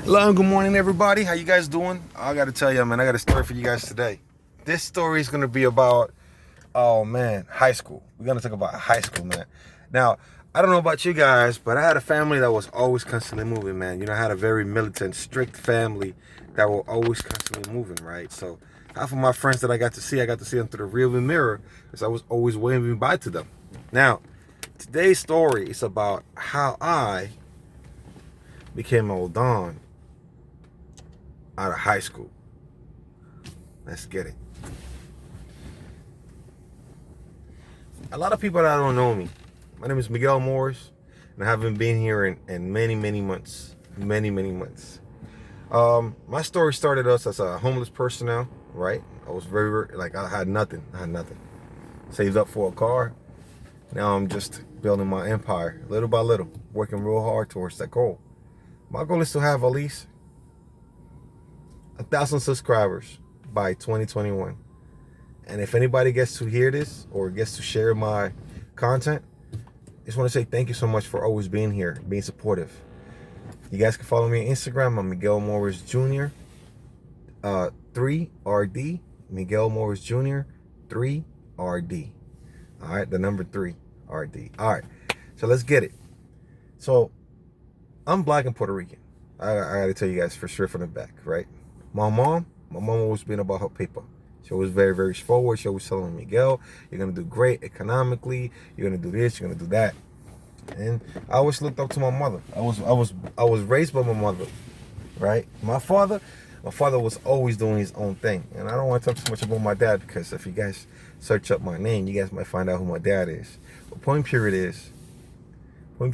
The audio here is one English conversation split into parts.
Hello and good morning, everybody. How you guys doing? I got to tell you, man, I got a story for you guys today. This story is going to be about, oh man, high school. We're going to talk about high school, man. Now, I don't know about you guys, but I had a family that was always constantly moving, man. You know, I had a very militant, strict family that were always constantly moving, right? So half of my friends that I got to see them through the rearview mirror because I was always waving bye to them. Now, today's story is about how I became old Don out of high school. Let's get it. A lot of people that don't know me. My name is Miguel Morris, and I haven't been here in many months. Many months. My story started us as a homeless person now, right? I was very I had nothing. Saved up for a car. Now I'm just building my empire, little by little, working real hard towards that goal. My goal is to have at least 1,000 subscribers by 2021. And if anybody gets to hear this or gets to share my content, I just want to say thank you so much for always being here, being supportive. You guys can follow me on Instagram. I'm Miguel Morris Jr. 3RD. Miguel Morris Jr. 3RD. All right, the number 3RD. All right, so let's get it. So I'm black and Puerto Rican. I got to tell you guys for sure from the back, right? My mom always been about her paper. She was very forward. She always telling me, Miguel, you're gonna do great economically. You're gonna do this. You're gonna do that. And I always looked up to my mother. I was raised by my mother, right? My father was always doing his own thing. And I don't want to talk too much about my dad because if you guys search up my name, you guys might find out who my dad is. But point period is, you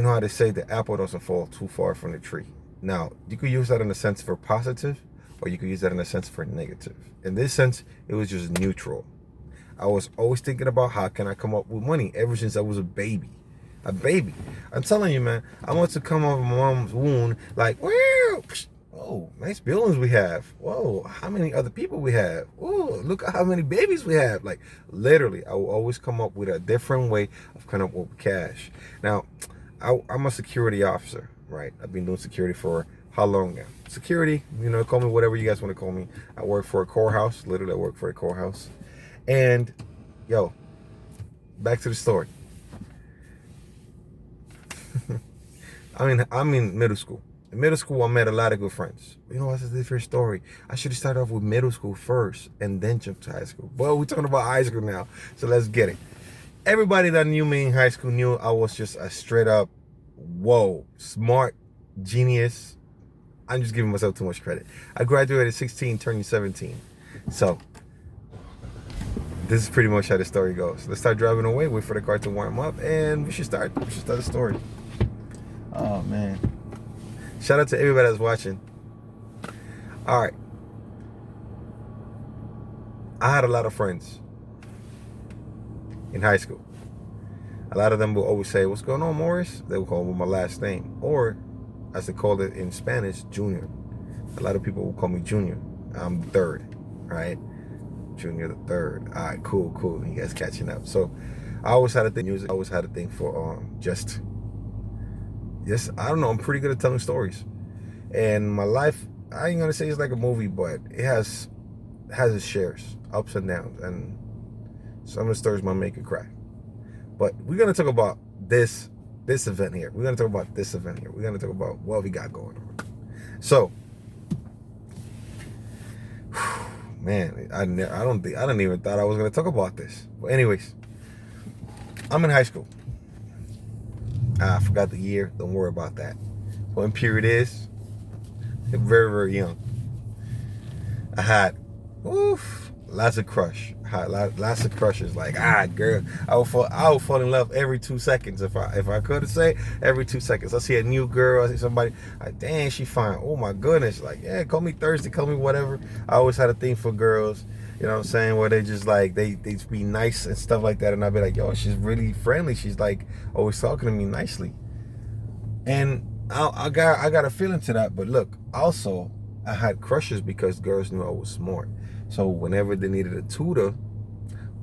know how they say the apple doesn't fall too far from the tree. Now, you could use that in a sense for positive, or you could use that in a sense for negative. In this sense, it was just neutral. I was always thinking about how can I come up with money ever since I was a baby. I'm telling you, man, I want to come out of my mom's womb like, whoa, nice buildings we have. Whoa, how many other people we have. Whoa, look at how many babies we have. Like, literally, I will always come up with a different way of coming up with cash. Now, I'm a security officer. Right, I've been doing security for how long now? Security, call me whatever you guys want to call me. I work for a courthouse. Literally, I work for a courthouse. And, yo, back to the story. I'm in middle school. In middle school, I met a lot of good friends. That's a different story. I should have started off with middle school first and then jump to high school. But we're talking about high school now, so let's get it. Everybody that knew me in high school knew I was just a straight up, whoa, smart, genius. I'm just giving myself too much credit. I graduated 16, turning 17. So, this is pretty much how the story goes. Let's start driving away, wait for the car to warm up, and we should start the story. Oh, man. Shout out to everybody that's watching. All right. I had a lot of friends in high school. A lot of them will always say, what's going on, Morris? They will call me my last name. Or, as they call it in Spanish, Junior. A lot of people will call me Junior. I'm third, right? Junior the third. All right, cool. You guys catching up. So, I always had a thing music. I always had a thing for I don't know, I'm pretty good at telling stories. And my life, I ain't going to say it's like a movie, but it has its shares, ups and downs. And some of the stories might make you cry. But we're going to talk about this event here. We're going to talk about this event here. We're going to talk about what we got going on. So, man, I don't even thought I was going to talk about this. But anyways, I'm in high school. I forgot the year. Don't worry about that. When period is, very young. I had, lots of crush. Lots of crushes. Like, girl, I would fall in love every 2 seconds. If I could say, every 2 seconds. I see a new girl, I see somebody, like, dang, she fine. Oh my goodness. Like, yeah, call me thirsty, call me whatever. I always had a thing for girls, you know what I'm saying, where they just like, they be nice and stuff like that. And I'd be like, yo, she's really friendly. She's like always talking to me nicely. And I got a feeling to that. But look, also, I had crushes because girls knew I was smart. So whenever they needed a tutor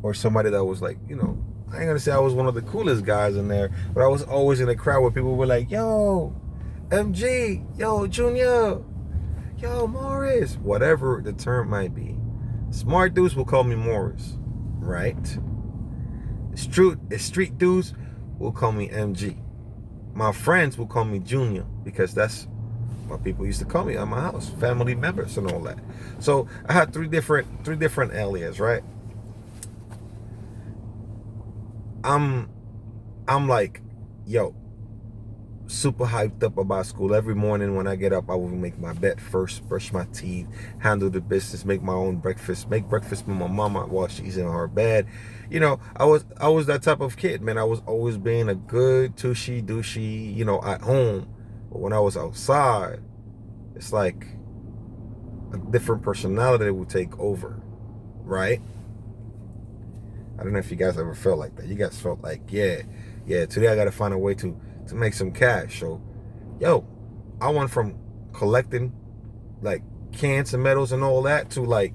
or somebody that was like, I ain't gonna say I was one of the coolest guys in there, but I was always in a crowd where people were like, yo, MG, yo, Junior, yo, Morris, whatever the term might be. Smart dudes will call me Morris, right? Street dudes will call me MG. My friends will call me Junior because that's what people used to call me at my house, family members and all that. So I had three different alias, right? I'm like, yo, super hyped up about school. Every morning when I get up, I will make my bed first, brush my teeth, handle the business, make my own breakfast, make breakfast with my mama while she's in her bed. You know, I was that type of kid, man. I was always being a good tushy douchey, you know, at home. But when I was outside, it's like a different personality will take over, right? I don't know if you guys ever felt like that. You guys felt like, yeah, today I gotta find a way to make some cash. So, yo, I went from collecting like cans and medals and all that to like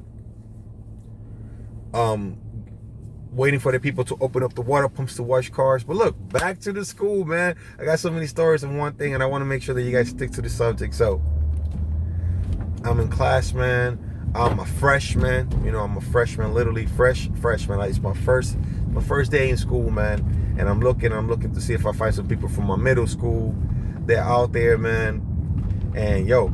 waiting for the people to open up the water pumps to wash cars. But look, back to the school, man. I got so many stories in one thing, and I want to make sure that you guys stick to the subject. So I'm in class, man. I'm a freshman. You know, I'm a freshman, literally freshman. Like, it's my first day in school, man. And I'm looking to see if I find some people from my middle school. They're out there, man. And yo,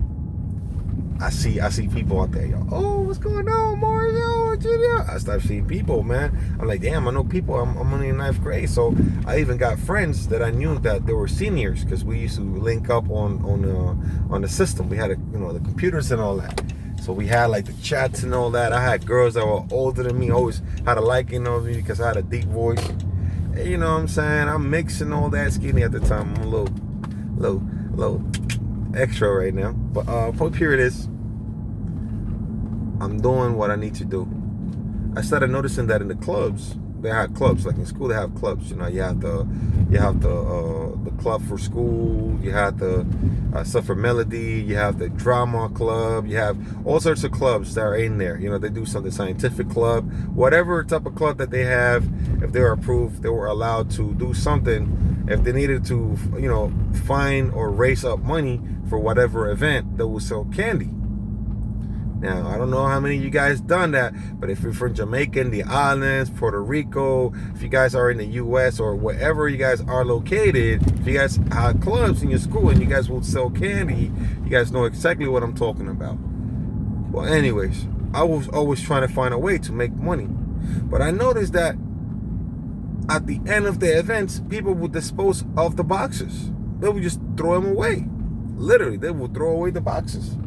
I see people out there, yo. Oh, what's going on, Mario, Junior? I start seeing people, man. I'm like, damn, I know people. I'm only in 9th grade, so I even got friends that I knew that they were seniors because we used to link up on the system. We had the computers and all that. So we had like the chats and all that. I had girls that were older than me, always had a liking of me because I had a deep voice. And you know what I'm saying? I'm mixing all that, skinny at the time. I'm a little extra right now. But here it is. I'm doing what I need to do. I started noticing that in the clubs, they had clubs. Like in school, they have clubs. You know, you have the club for school. You have the stuff for melody. You have the drama club. You have all sorts of clubs that are in there. You know, they do something scientific club, whatever type of club that they have. If they were approved, they were allowed to do something. If they needed to, you know, find or raise up money for whatever event, they will sell candy. Now, I don't know how many of you guys done that, but if you're from Jamaica, the islands, Puerto Rico, if you guys are in the U.S. or wherever you guys are located, if you guys have clubs in your school and you guys will sell candy, you guys know exactly what I'm talking about. Well, anyways, I was always trying to find a way to make money. But I noticed that at the end of the events, people would dispose of the boxes. They would just throw them away. Literally, they would throw away the boxes.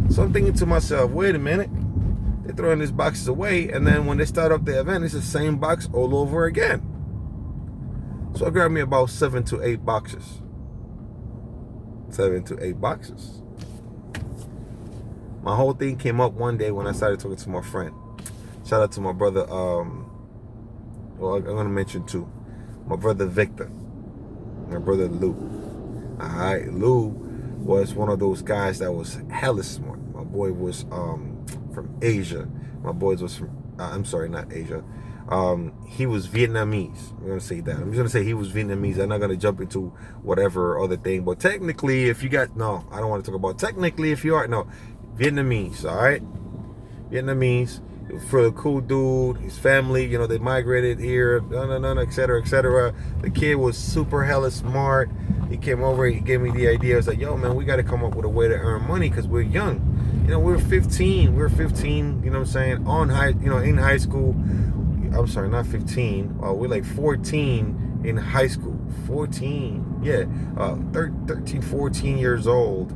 So I'm thinking to myself, wait a minute, they're throwing these boxes away, and then when they start up the event, it's the same box all over again. So I grabbed me about 7 to 8 boxes. 7 to 8 boxes. My whole thing came up one day when I started talking to my friend. Shout out to my brother, well, I'm going to mention two. My brother Victor, my brother Lou. Alright, Lou was one of those guys that was hella smart. My boy was from Asia. My boy was from, I'm sorry, not Asia. He was Vietnamese. I'm going to say that. I'm just going to say he was Vietnamese. I'm not going to jump into whatever other thing. But technically, if you got, no, I don't want to talk about technically if you are, no, Vietnamese, all right? Vietnamese. For a cool dude, his family, you know, they migrated here, etc., etc. The kid was super hella smart. He came over, he gave me the idea. I was like, yo, man, we got to come up with a way to earn money because we're young. You know, we're 15. We're 15, you know what I'm saying, in high school. I'm sorry, not 15. We're like 14 in high school. 14, yeah. 13, 14 years old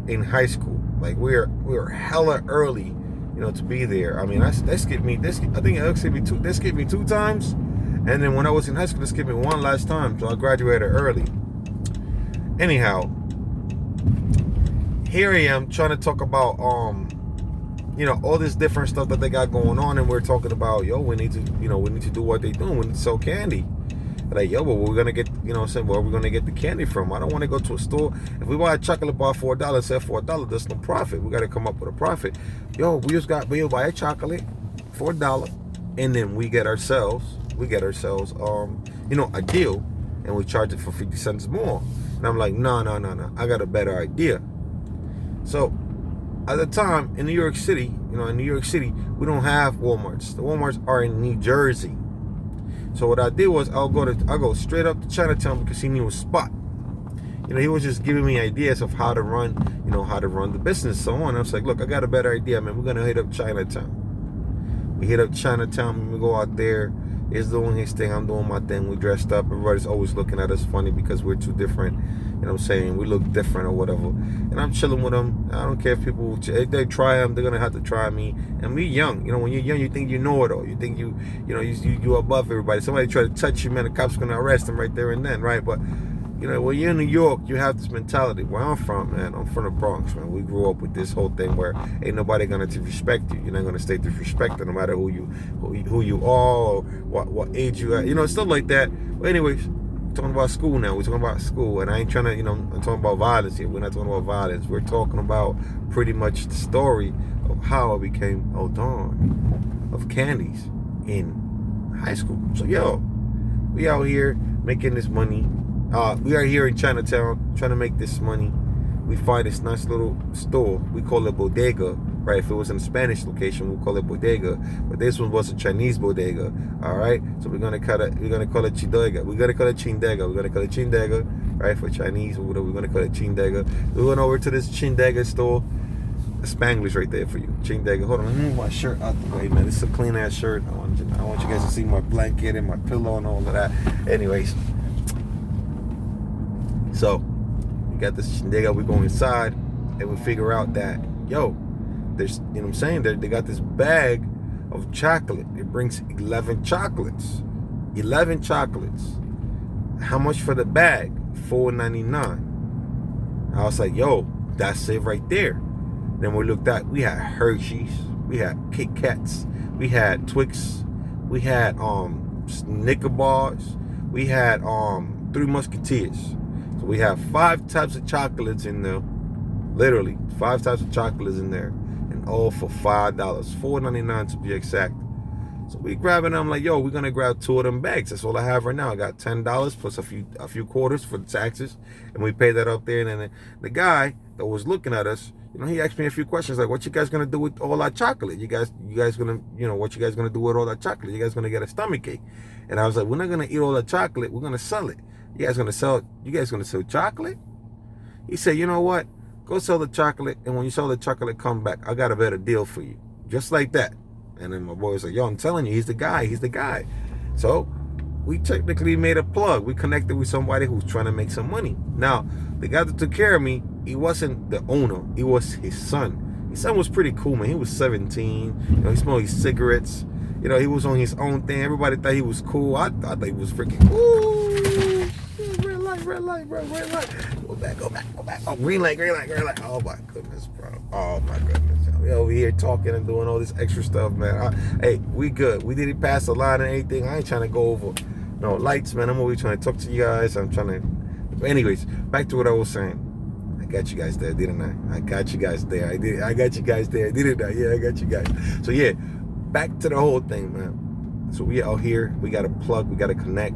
in high school. Like, we were hella early, you know, to be there. I mean, I think it skipped me 2 times, and then when I was in high school, they skipped me 1 last time, so I graduated early. Anyhow, here I am trying to talk about you know, all this different stuff that they got going on, and we're talking about, yo, we need to do what they do. We need to sell candy. Like, yo, but we're gonna get, you know what I'm saying, where are we gonna get the candy from? I don't want to go to a store. If we buy a chocolate bar for $1, say for $1, there's no profit. We got to come up with a profit. Yo, we'll buy a chocolate for $1, and then we get ourselves, you know, a deal, and we charge it for 50 cents more. And I'm like, no, no, no, no. I got a better idea. So at the time in New York City, in New York City, we don't have Walmarts. The Walmarts are in New Jersey. So what I did was I'll go straight up to Chinatown because he knew a spot. He was just giving me ideas of how to run, how to run the business, so on. I was like, look, I got a better idea, man. We're gonna hit up Chinatown. We hit up Chinatown. We go out there. He's doing his thing. I'm doing my thing. We dressed up. Everybody's always looking at us funny because we're too different. You know what I'm saying? We look different or whatever. And I'm chilling with them. I don't care if people, if they try them, they're gonna have to try me. And we young. When you're young, you think you know it all. You think you're above everybody. Somebody try to touch you, man, the cops gonna arrest them right there and then, right? But when you're in New York, you have this mentality. Where I'm from, man, I'm from the Bronx, man. We grew up with this whole thing where ain't nobody gonna disrespect you. You're not gonna stay disrespected no matter who you are or what age you are. Stuff like that. But anyways, we're talking about school now. We're talking about school, and I ain't trying to, I'm talking about violence here. We're not talking about violence. We're talking about pretty much the story of how I became a don of candies in high school. So we out here making this money. We are here in Chinatown trying to make this money. We find this nice little store. We call it bodega, right? If it was in a Spanish location, we'll call it bodega. But this one was a Chinese bodega, all right? So we're gonna call it chindega. We're gonna call it chindega, right? For Chinese, or whatever, we're gonna call it chindega. We went over to this chindega store. Spanglish right there for you, chindega. Hold on, let me move my shirt out the way, man. This is a clean ass shirt. I want you guys to see my blanket and my pillow and all of that. Anyways. So, we got this shindiga, we go inside, and we figure out that, there's, what I'm saying, they got this bag of chocolate. It brings 11 chocolates. 11 chocolates. How much for the bag? $4.99. I was like, that's it right there. Then we looked at, we had Hershey's, we had Kit Kats, we had Twix, we had Snicker bars, we had Three Musketeers. So we have 5 types of chocolates in there, literally 5 types of chocolates in there, and all for $5, $4.99 to be exact. So we grabbing them, like, we're gonna grab 2 of them bags. That's all I have right now. I got $10 plus a few quarters for the taxes, and we pay that up there. And then the guy that was looking at us, he asked me a few questions like, "What you guys gonna do with all that chocolate? You guys gonna, what you guys gonna do with all that chocolate? You guys gonna get a stomach ache?" And I was like, "We're not gonna eat all that chocolate. We're gonna sell it. You guys gonna sell chocolate?" He said, "You know what? Go sell the chocolate, and when you sell the chocolate, come back. I got a better deal for you." Just like that. And then my boy was like, "I'm telling you, he's the guy." So we technically made a plug. We connected with somebody who's trying to make some money. Now, the guy that took care of me, he wasn't the owner. He was his son. His son was pretty cool, man. He was 17. He smoked his cigarettes. He was on his own thing. Everybody thought he was cool. I thought he was freaking cool. Red light, bro, red light. Go back. Oh, green light. Oh my goodness, bro. Oh my goodness. We over here talking and doing all this extra stuff, man. Hey, we good. We didn't pass the line or anything. I ain't trying to go over no lights, man. I'm always trying to talk to you guys. But anyways, back to what I was saying. I got you guys there, didn't I? I got you guys there. I got you guys there, didn't I? Yeah, I got you guys. So yeah, back to the whole thing, man. So we out here. We got to plug. We got to connect.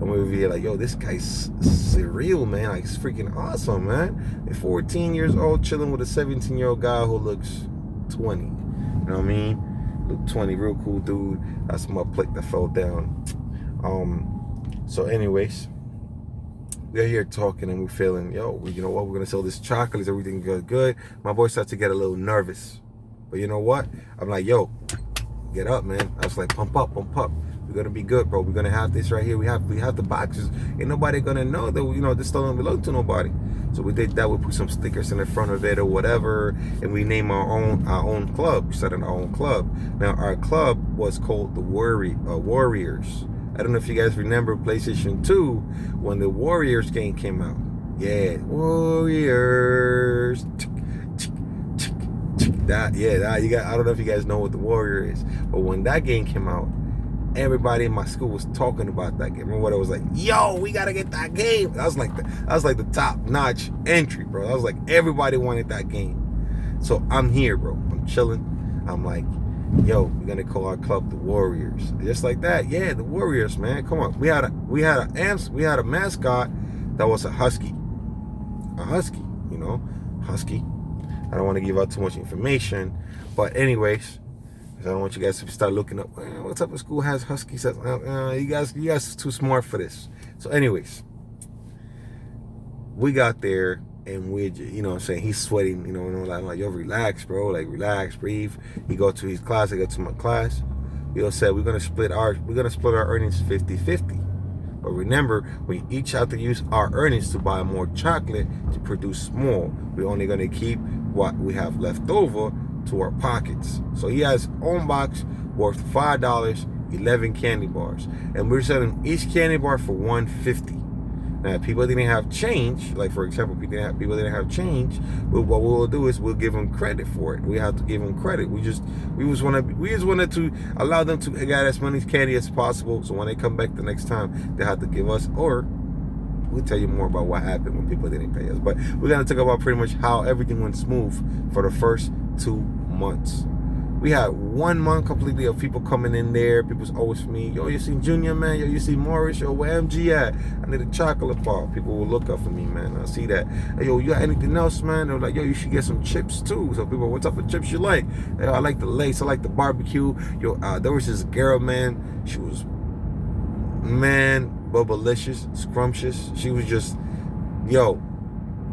And we were like, this guy's surreal, man. Like, it's freaking awesome, man. At 14 years old, chilling with a 17-year-old guy who looks 20. You know what I mean? Look 20, real cool dude. That's my plate that fell down. So anyways, we're here talking and we're feeling, you know what? We're going to sell this chocolate. Is everything good? My boy starts to get a little nervous. But you know what? I'm like, get up, man. I was like, pump up. We're gonna be good, bro. We're gonna have this right here. We have the boxes. Ain't nobody gonna know that this don't belong to nobody. So we did that. We put some stickers in the front of it or whatever, and we named our own club. We started our own club. Now our club was called the Warriors. I don't know if you guys remember PlayStation 2 when the Warriors game came out. Yeah, Warriors. I don't know if you guys know what the Warrior is, but when that game came out, everybody in my school was talking about that game. Remember what I was like, we gotta get that game. That was like the top-notch entry, bro. I was like, everybody wanted that game. So I'm here, bro. I'm chilling. I'm like, we're gonna call our club the Warriors. Just like that. The Warriors, man. Come on. We had a mascot that was a husky. a husky, you know, husky. I don't want to give out too much information, but anyways, I don't want you guys to start looking up, what type of school has huskies? You guys are too smart for this. So anyways, we got there and we, you know what I'm saying, he's sweating, you know, like, yo, relax, bro, like, relax, breathe. He go to his class, I go to my class. We all said we're gonna split our earnings 50-50. But remember, we each have to use our earnings to buy more chocolate to produce more. We're only gonna keep what we have left over to our pockets. So he has own box worth $5, 11 candy bars, and we're selling each candy bar for $1.50. Now, if people didn't have change, like for example, people didn't have change, what we'll do is we'll give them credit for it. We have to give them credit. We just wanted to allow them to get as many candy as possible. So when they come back the next time, they have to give us, or we'll tell you more about what happened when people didn't pay us. But we're gonna talk about pretty much how everything went smooth for the first 2 months. We had 1 month completely of people coming in there. People's always for me, yo, you see Junior, man? Yo, you see Morris? Yo, where MG at? I need a chocolate bar. People will look up for me, man. I see that. Hey, yo, you got anything else, man? They're like, yo, you should get some chips too. So people, what type of chips you like? Hey, I like the Lace. I like the barbecue. Yo, there was this girl, man. She was, man, bubblicious, scrumptious. She was just, yo,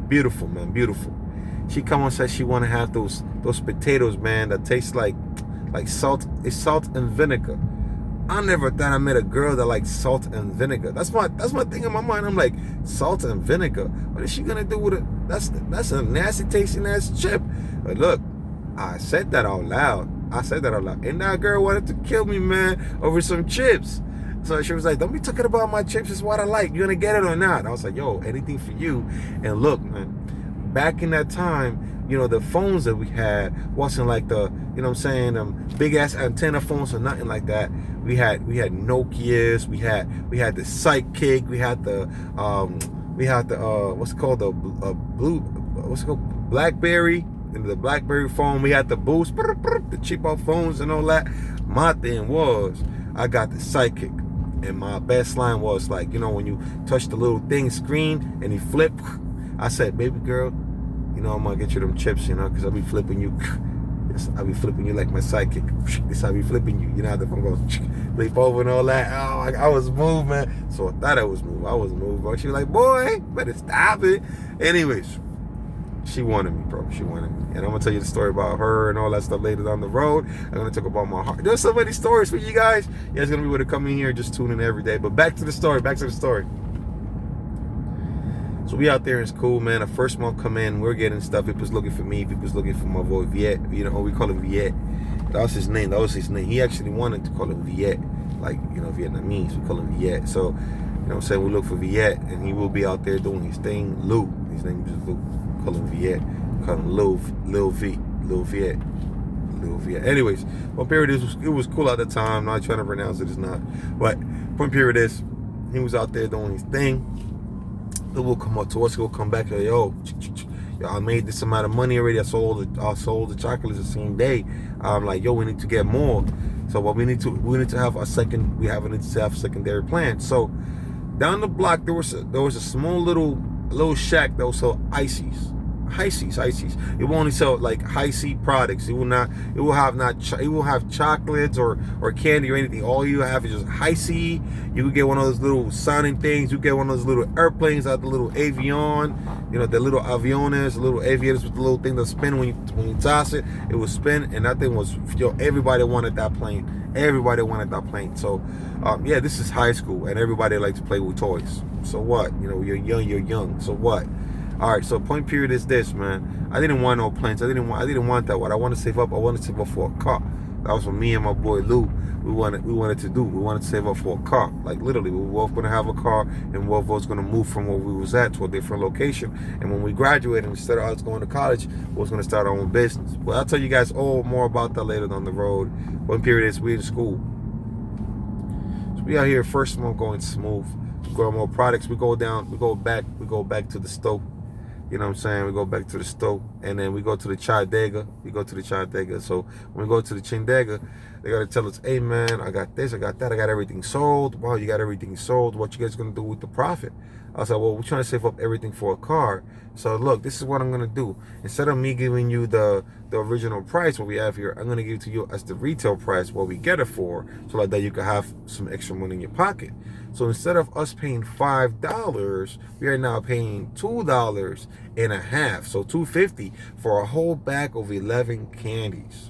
beautiful, man, beautiful. She come and said she want to have those potatoes, man, that taste like salt. It's salt and vinegar. I never thought I met a girl that liked salt and vinegar. That's my thing in my mind. I'm like, salt and vinegar. What is she gonna do with it? That's a nasty tasting ass chip. But look, I said that out loud. And that girl wanted to kill me, man, over some chips. So she was like, don't be talking about my chips. It's what I like. You gonna get it or not? I was like, yo, anything for you. And look, man, back in that time, you know, the phones that we had wasn't like the, you know what I'm saying, big ass antenna phones or nothing like that. We had Nokias, we had the Sidekick, we had the what's it called, BlackBerry, and the BlackBerry phone. We had the Boost, the cheapo phones and all that. My thing was, I got the Sidekick, and my best line was like, you know, when you touch the little thing screen and you flip, I said, baby girl, you know, I'm gonna get you them chips, you know, because I'll be flipping you. I'll be flipping you like my sidekick. This I'll be flipping you. You know how the phone goes, flip over and all that. Oh, I was moved, man. So I thought I was moved. I was moved. But she was like, boy, better stop it. Anyways, she wanted me, bro. She wanted me. And I'm gonna tell you the story about her and all that stuff later down the road. I'm gonna talk about my heart. There's so many stories for you guys. You guys gonna be able to come in here and just tune in every day. But back to the story. So we out there, it's cool, man. The first month come in, we're getting stuff. People's looking for me. People's looking for my boy Viet. You know, we call him Viet. That was his name. He actually wanted to call him Viet, like, you know, Vietnamese. We call him Viet. So, you know what I'm saying? We look for Viet, and he will be out there doing his thing. Lou. His name is Lou. Call him Viet. Call him Lil Viet. Anyways, one period it was cool at the time. Not trying to pronounce it, it's not. But one period is, he was out there doing his thing. Will come up to us, he'll come back, like, yo, I made this amount of money already. I sold the chocolates the same day. I'm like, yo, we need to get more. So what we need to have a secondary plan. So down the block there was a small little shack that was sell ices. It will only sell like high C products. It will have chocolates or candy or anything. All you have is just high C. You could get one of those little sounding things. You get one of those little airplanes out, the little avion, you know, the little aviones, the little aviators with the little thing that spin when you toss it. It would spin, and that thing was, yo, everybody wanted that plane. So yeah, this is high school, and everybody likes to play with toys. So what? You know, you're young. So what? All right, so point period is this, man. I didn't want no planes. I didn't want that. What I want to save up, for a car. That was what me and my boy Lou, we wanted to do. We wanted to save up for a car. Like literally, we were both gonna have a car, and we were both gonna move from where we was at to a different location. And when we graduated, instead of us going to college, we was gonna start our own business. Well, I'll tell you guys all more about that later down the road. Point period is we in school. So we out here, first month going smooth. We grow more products. We go back to the stove. You know what I'm saying? We go back to the stove, and then we go to the Chadega. So when we go to the Chindega, they got to tell us, hey, man, I got this, I got that, I got everything sold. Wow, you got everything sold. What you guys going to do with the profit? I was like, well, we're trying to save up everything for a car. So look, this is what I'm gonna do. Instead of me giving you the original price what we have here, I'm gonna give it to you as the retail price what we get it for, so like that you can have some extra money in your pocket. So instead of us paying $5, we are now paying $2.50. So $2.50 for a whole bag of 11 candies.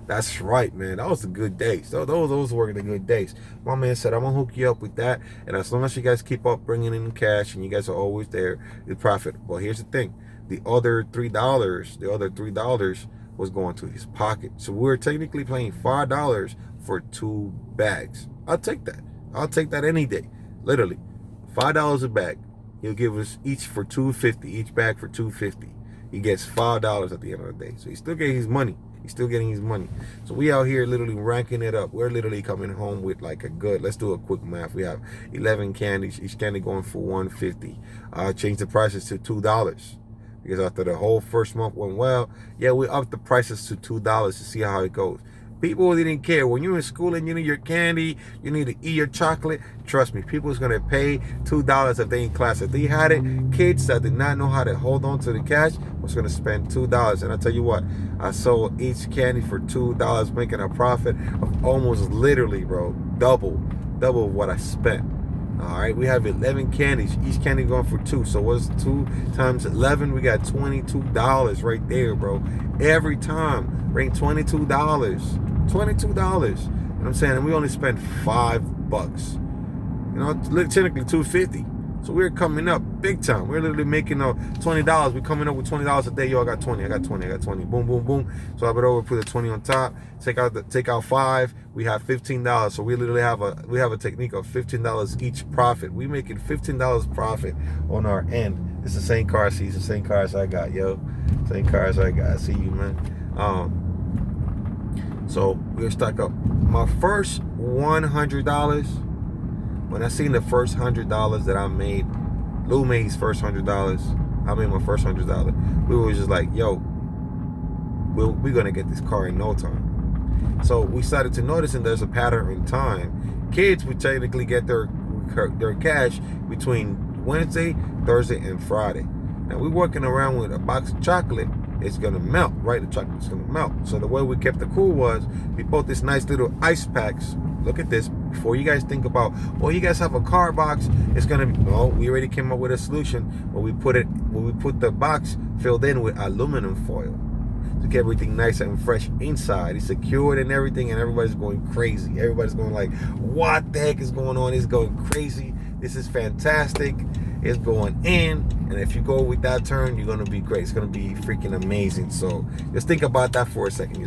That's right, man. That was a good days. Those were the good days. My man said, I'm going to hook you up with that. And as long as you guys keep up bringing in cash and you guys are always there, you profit. Well, here's the thing. The other $3 was going to his pocket. So we're technically paying $5 for 2 bags. I'll take that. I'll take that any day. Literally. $5 a bag. He'll give us each for $2.50. Each bag for $2.50. He gets $5 at the end of the day. So he's still getting his money. He's still getting his money. So we out here literally ranking it up. We're literally coming home with like a good, let's do a quick math. We have 11 candies, each candy going for $1.50. I changed the prices to $2 because after the whole first month went well, yeah, we upped the prices to $2 to see how it goes. People didn't care. When you're in school and you need your candy, you need to eat your chocolate, trust me, people's going to pay $2 if they in class. If they had it, kids that did not know how to hold on to the cash was going to spend $2. And I tell you what, I sold each candy for $2, making a profit of almost literally, bro, double what I spent. All right, we have 11 candies, each candy going for 2. So what's 2 times 11? We got $22 right there, bro. Every time, bring $22. $22. You know what I'm saying? And we only spent $5. You know, technically $2.50. So we're coming up big time. We're literally making $20. We're coming up with $20 a day. Yo, I got 20. I got 20. I got 20. Boom, boom, boom. So I put over, put the 20 on top. Take out 5. We have $15. So we literally have a technique of $15 each profit. We making $15 profit on our end. It's the same car seats, the same cars I got, yo. Same cars I got. I see you, man. So we'll stack up. My first $100. When I seen the first $100 that I made, Lou made his first $100. I made my first $100. We were just like, yo, we're gonna get this car in no time. So we started to notice, and there's a pattern in time. Kids would technically get their cash between Wednesday, Thursday, and Friday. Now we're working around with a box of chocolate. It's gonna melt, right? The chocolate's gonna melt. So the way we kept it cool was we bought this nice little ice packs. Look at this. Before you guys think about, well, you guys have a car box, it's gonna be, no, we already came up with a solution where we put the box filled in with aluminum foil to get everything nice and fresh inside. It's secured and everything, and everybody's going crazy. Everybody's going like, what the heck is going on? It's going crazy. This is fantastic. It's going in, and if you go with that turn, you're gonna be great. It's gonna be freaking amazing. So just think about that for a second.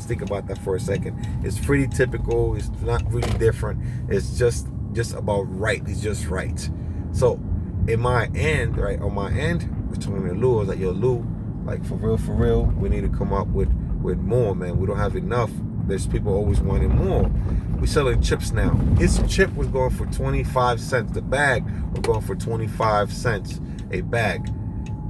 It's pretty typical. It's not really different. It's just about right. It's just right. So in my end, right, on my end, we're talking to Lou. I was like, yo, Lou, like for real, we need to come up with more, man. We don't have enough. There's people always wanting more. We're selling chips now. This chip was going for 25 cents. The bag was going for 25 cents a bag.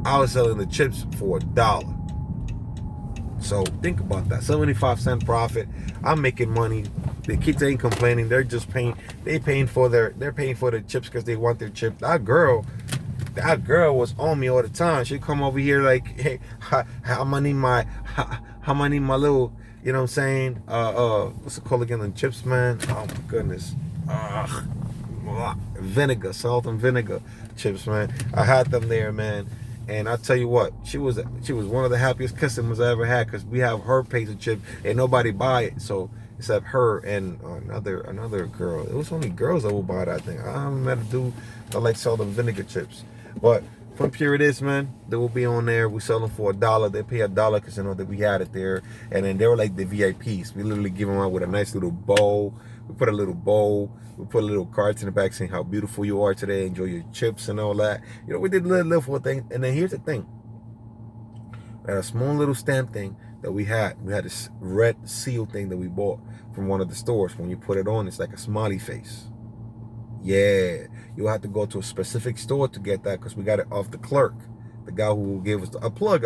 I was selling the chips for $1. So think about that. 75-cent profit. I'm making money. The kids ain't complaining. They're just paying. They're paying for the chips because they want their chip. That girl was on me all the time. She'd come over here like, hey, how many my little, you know what I'm saying? What's it called again? The chips, man. Oh my goodness. Vinegar, salt and vinegar chips, man. I had them there, man. And I tell you what, she was one of the happiest customers I ever had, because we have her piece of chip and nobody buy it. So except her and another girl. It was only girls that will buy that thing. I haven't met a dude that like sell them vinegar chips. But from Pure It Is, man, they will be on there. We sell them for $1. They pay $1 because you know that we had it there. And then they were like the VIPs. We literally give them out with a nice little bowl. We put a little bowl. We put a little cards in the back saying how beautiful you are today. Enjoy your chips and all that. You know, we did a little thing. And then here's the thing. We had a small little stamp thing that we had. We had this red seal thing that we bought from one of the stores. When you put it on, it's like a smiley face. Yeah, you'll have to go to a specific store to get that, because we got it off the clerk. The guy who gave us a plug.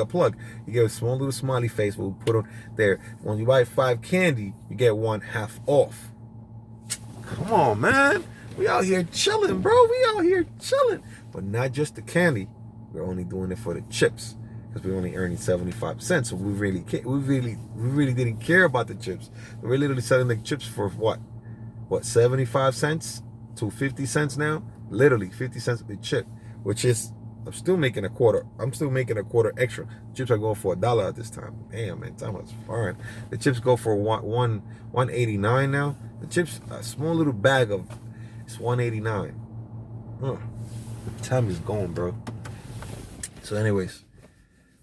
He gave us a small little smiley face. We'll put on there. When you buy 5 candy, you get 1 half off. Come on, man. We out here chilling, bro. We out here chilling. But not just the candy. We're only doing it for the chips. Because we're only earning 75 cents. So we really didn't care about the chips. We're literally selling the chips for what? What, 75 cents to 50 cents now? Literally 50 cents a chip, which is I'm still making a quarter. I'm still making a quarter extra. Chips are going for $1 at this time. Damn, man, time was fine. The chips go for 189 now. The chips, a small little bag of it's 189. Huh. The time is going, bro. So, anyways,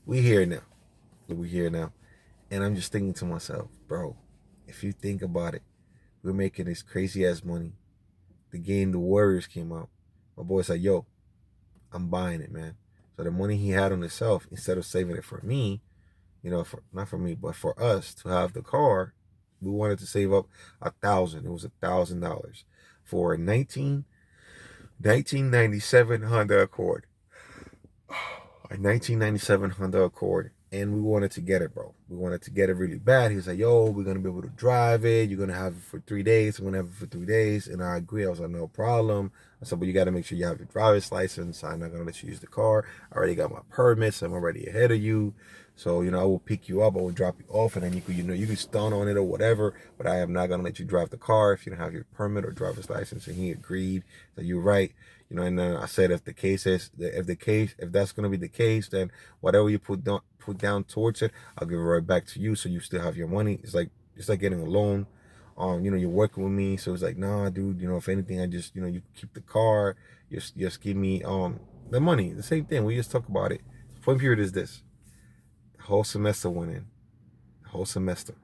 we here now. We here now, and I'm just thinking to myself, bro. If you think about it, we're making this crazy ass money. The game, the Warriors came out. My boy said, "Yo, I'm buying it, man." So the money he had on himself, instead of saving it for me, for not for me, but for us to have the car, we wanted to save up 1,000. It was $1,000 for a 1997 Honda Accord. A 1997 Honda Accord. And we wanted to get it, bro. We wanted to get it really bad. He was like, yo, we're going to be able to drive it. You're going to have it for 3 days. I'm going to have it for 3 days. And I agree. I was like, no problem. I said, but you got to make sure you have your driver's license. I'm not going to let you use the car. I already got my permits. I'm already ahead of you. So, I will pick you up. I will drop you off. And then you can stun on it or whatever. But I am not going to let you drive the car if you don't have your permit or driver's license. And he agreed. So you're right. And then I said, if that's going to be the case, then whatever you put down towards it, I'll give it right back to you. So you still have your money. It's like getting a loan. You're working with me. So it's like, nah, dude, if anything, I just, you keep the car, just give me, the money. The same thing. We just talk about it. Point period is this. The whole semester went in. The whole semester.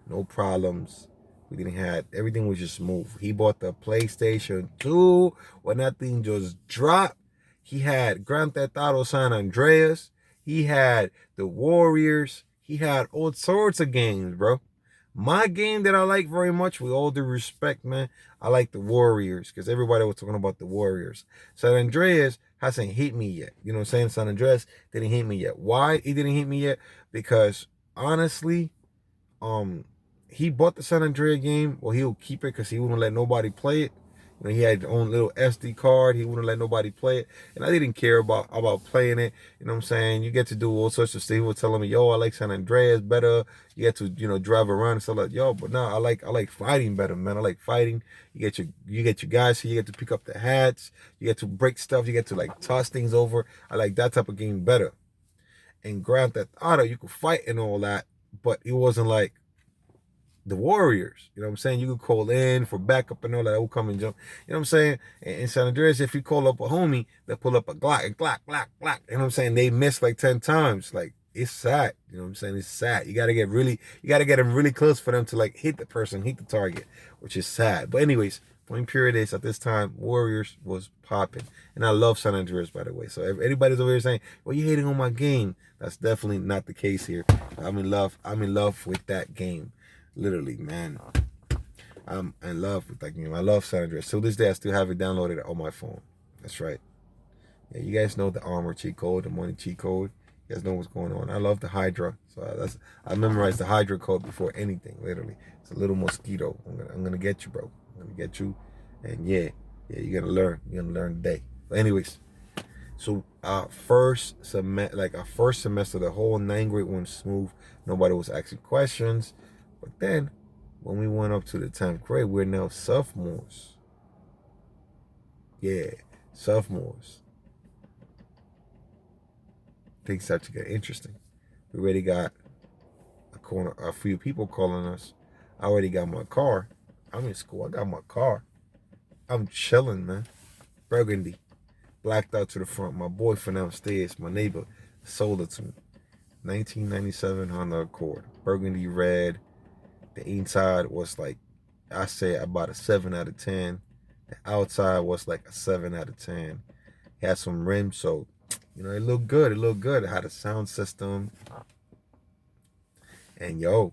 No problems. We didn't have, everything was just smooth. He bought the PlayStation 2 when that thing just dropped. He had Grand Theft Auto San Andreas. He had the Warriors. He had all sorts of games, bro. My game that I like very much, with all due respect, man, I like the Warriors because everybody was talking about the Warriors. San Andreas hasn't hit me yet. You know what I'm saying? San Andreas didn't hit me yet. Why it didn't hit me yet? Because honestly, he bought the San Andreas game. Well, he'll keep it because he wouldn't let nobody play it. He had his own little SD card. He wouldn't let nobody play it. And I didn't care about playing it. You know what I'm saying? You get to do all sorts of stuff. He was telling me, yo, I like San Andreas better. You get to, drive around and stuff like, yo, but no, I like fighting better, man. I like fighting. You get your guys here. You get to pick up the hats. You get to break stuff. You get to toss things over. I like that type of game better. And Grand Theft Auto, you could fight and all that, but it wasn't like the Warriors. You know what I'm saying? You could call in for backup and all that. Will come and jump. You know what I'm saying? In San Andreas, if you call up a homie, they pull up a Glock. You know what I'm saying? They miss 10 times. It's sad. You know what I'm saying? It's sad. You gotta get them really close for them to hit the person, hit the target, which is sad. But anyways, point period is at this time, Warriors was popping. And I love San Andreas, by the way. So if anybody's over here saying, well, you're hating on my game, that's definitely not the case here. I'm in love with that game. Literally, man. I'm in love with that game. I love San Andreas. To this day, I still have it downloaded on my phone. That's right. Yeah, you guys know the armor cheat code, the money cheat code. You guys know what's going on. I love the Hydra. So I memorized the Hydra code before anything, literally. It's a little mosquito. I'm gonna get you, bro. I'm gonna get you. And yeah, you're gonna learn. You're gonna learn today. But anyways, so our first semester, the whole 9th grade went smooth. Nobody was asking questions. But then, when we went up to the 10th grade, we're now sophomores. Yeah, sophomores. Things start to get interesting. We already got a few people calling us. I already got my car. I'm in school. I got my car. I'm chilling, man. Burgundy. Blacked out to the front. My boy from downstairs, my neighbor, sold it to me. 1997 Honda Accord. Burgundy red. The inside was I say about a 7 out of 10. The outside was a 7 out of 10. It had some rims, so it looked good. It had a sound system. And it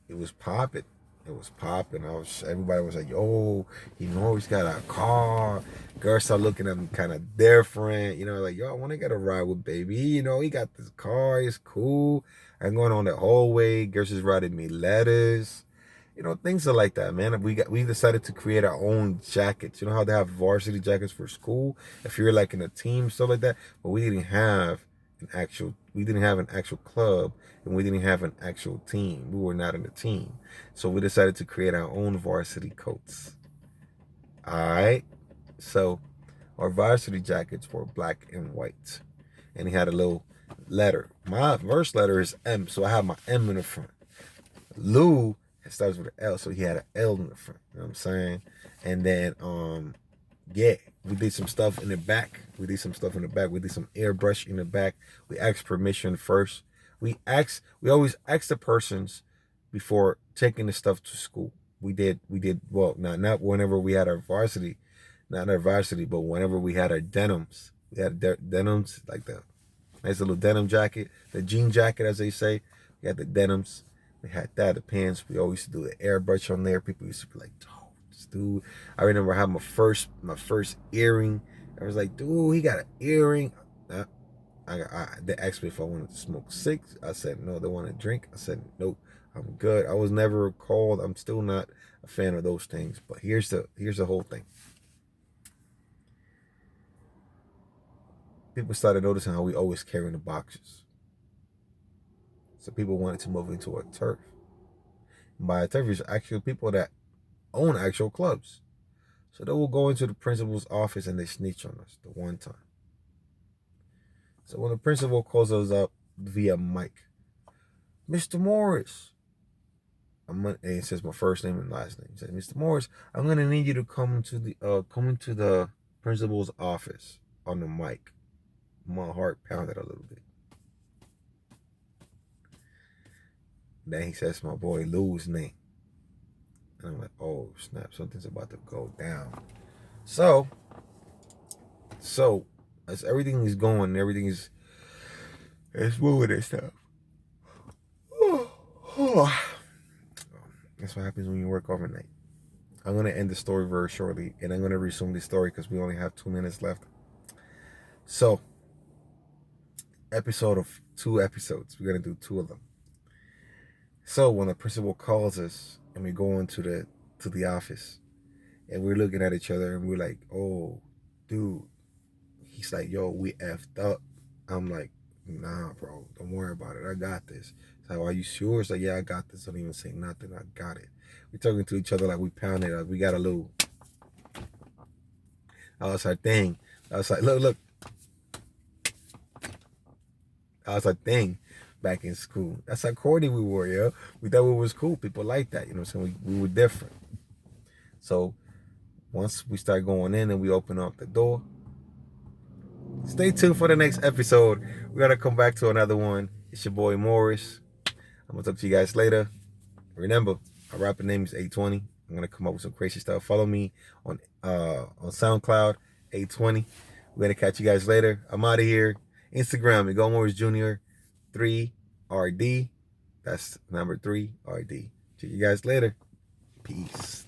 was popping. Everybody was like, yo, he's got a car. Girls start looking at him kind of different. Yo, I want to get a ride with baby. He got this car. It's cool. I'm going on the hallway. Girls is writing me letters. Things are like that, man. We decided to create our own jackets. You know how they have varsity jackets for school, if you're like in a team, stuff like that. But we didn't have an actual club, and we didn't have an actual team. We were not in a team, so we decided to create our own varsity coats. All right, so our varsity jackets were black and white, and he had a little letter. My first letter is M, so I have my M in the front. Lou, it starts with an L, so he had an L in the front. You know what I'm saying? And then yeah, we did some stuff in the back. We did some airbrush in the back. We asked permission first. We always ask the persons before taking the stuff to school. We did well, not whenever we had our varsity, not our varsity, but whenever we had our denims. We had denims, like the nice little denim jacket, the jean jacket, as they say. We had the denims. We had that, the pants. We always used to do the airbrush on there. People used to be like, "Oh, this dude." I remember having my first earring. I was like, "Dude, he got an earring." They asked me if I wanted to smoke six. I said no. They want to drink. I said nope. I'm good. I was never called. I'm still not a fan of those things. But here's the whole thing. People started noticing how we always carrying the boxes. So people wanted to move into a turf. And by a turf, it's actually people that own actual clubs. So they will go into the principal's office and they snitch on us the one time. So when the principal calls us up via mic, Mr. Morris, and it says my first name and last name. He said, Mr. Morris, I'm gonna need you to come into the principal's office on the mic. My heart pounded a little bit. Then he says my boy Lou's name. And I'm like, oh snap, something's about to go down. So as everything is going, everything is moving and stuff. That's what happens when you work overnight. I'm gonna end the story very shortly, and I'm gonna resume the story because we only have 2 minutes left. So, episode of 2 episodes. We're gonna do 2 of them. So when the principal calls us and we go into the office and we're looking at each other and we're like, oh, dude. He's like, yo, we effed up. I'm like, nah, bro, don't worry about it. I got this. He's like, are you sure? It's like, yeah, I got this. Don't even say nothing. I got it. We're talking to each other like we pounded. Like we got a little. That was our thing. I was like, look. That was our thing back in school. That's how corny we were, yo. We thought we was cool. People like that. You know what I'm saying? We were different. So once we start going in and we open up the door, stay tuned for the next episode. We're going to come back to another one. It's your boy Morris. I'm going to talk to you guys later. Remember, our rapper name is 820. I'm going to come up with some crazy stuff. Follow me on SoundCloud, 820. We're going to catch you guys later. I'm out of here. Instagram, Miguel Morris Jr., 3RD. That's number 3RD. See you guys later. Peace.